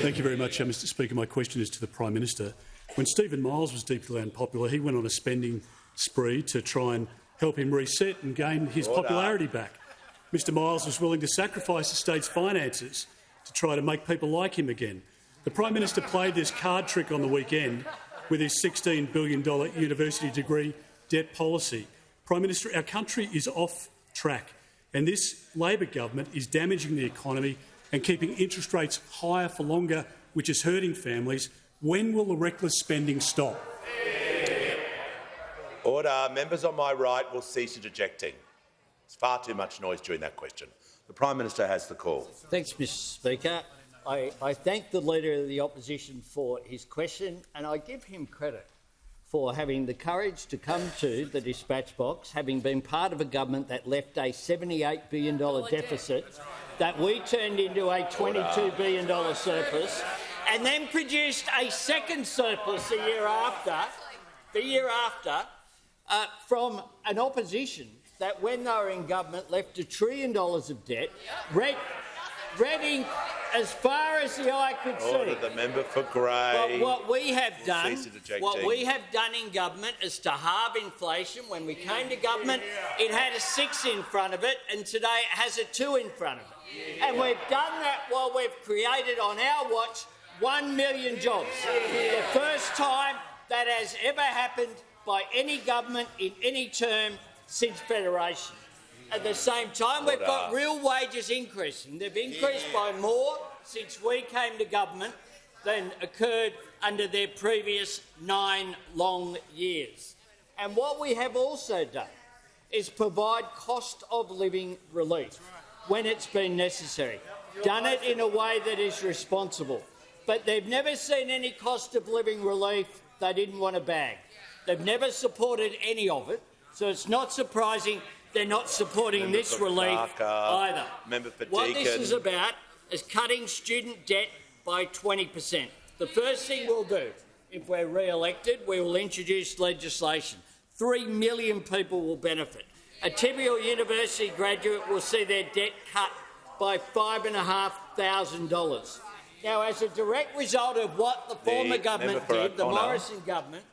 Thank you very much, Mr Speaker. My question is to the Prime Minister. When Stephen Miles was deeply unpopular, he went on a spending spree to try and help him reset and gain his popularity back. Mr Miles was willing to sacrifice the state's finances to try to make people like him again. The Prime Minister played this card trick on the weekend with his $16 billion university degree debt policy. Prime Minister, our country is off track, and this Labor government is damaging the economy and keeping interest rates higher for longer, which is hurting families. When will the reckless spending stop? Order. Members on my right will cease interjecting. There's far too much noise during that question. The Prime Minister has the call. Thanks, Mr Speaker. I thank the Leader of the Opposition for his question, and I give him credit for having the courage to come to the dispatch box, having been part of a government that left a $78 billion deficit that we turned into a $22 billion surplus, and then produced a second surplus the year after, from an opposition that, when they were in government, left $1 trillion of debt, reading as far as the eye could see. Order. The member for Grey. But what we have done in government is to halve inflation. When we came to government, it had a 6 in front of it, and today it has a 2 in front of it. And we've done that while we've created on our watch 1 million jobs. The first time that has ever happened by any government in any term since Federation. At the same time, we've got real wages increasing. They've increased by more since we came to government than occurred under their previous 9 long years. And what we have also done is provide cost of living relief when it's been necessary. Done it in a way that is responsible. But they've never seen any cost of living relief they didn't want to bag. They've never supported any of it, so it's not surprising they're not supporting this relief either. What this is about is cutting student debt by 20%. The first thing we'll do, if we're re-elected, we will introduce legislation. 3 million people will benefit. A typical university graduate will see their debt cut by $5,500. Now, as a direct result of what the former government did, the Morrison government,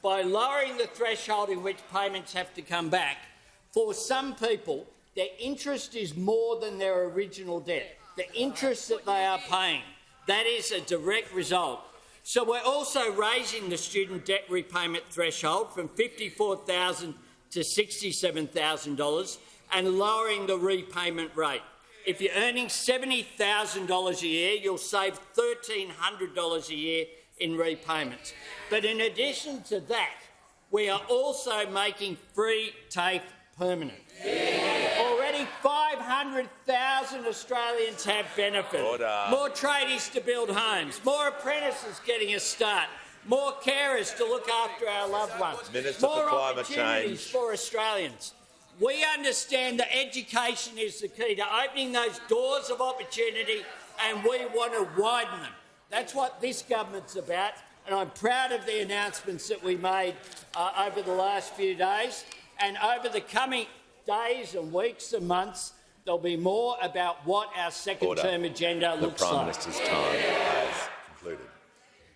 by lowering the threshold in which payments have to come back, for some people, their interest is more than their original debt, the interest that they are paying. That is a direct result. So we're also raising the student debt repayment threshold from $54,000 to $67,000 and lowering the repayment rate. If you're earning $70,000 a year, you'll save $1,300 a year in repayments. But in addition to that, we are also making free TAFE permanent. Already 500,000 Australians have benefited. More tradies to build homes, more apprentices getting a start, more carers to look after our loved ones, more opportunities for Australians. We understand that education is the key to opening those doors of opportunity, and we want to widen them. That's what this government's about, and I'm proud of the announcements that we made over the last few days. And over the coming days and weeks and months, there'll be more about what our second-term agenda looks like. The Prime Minister's time has concluded.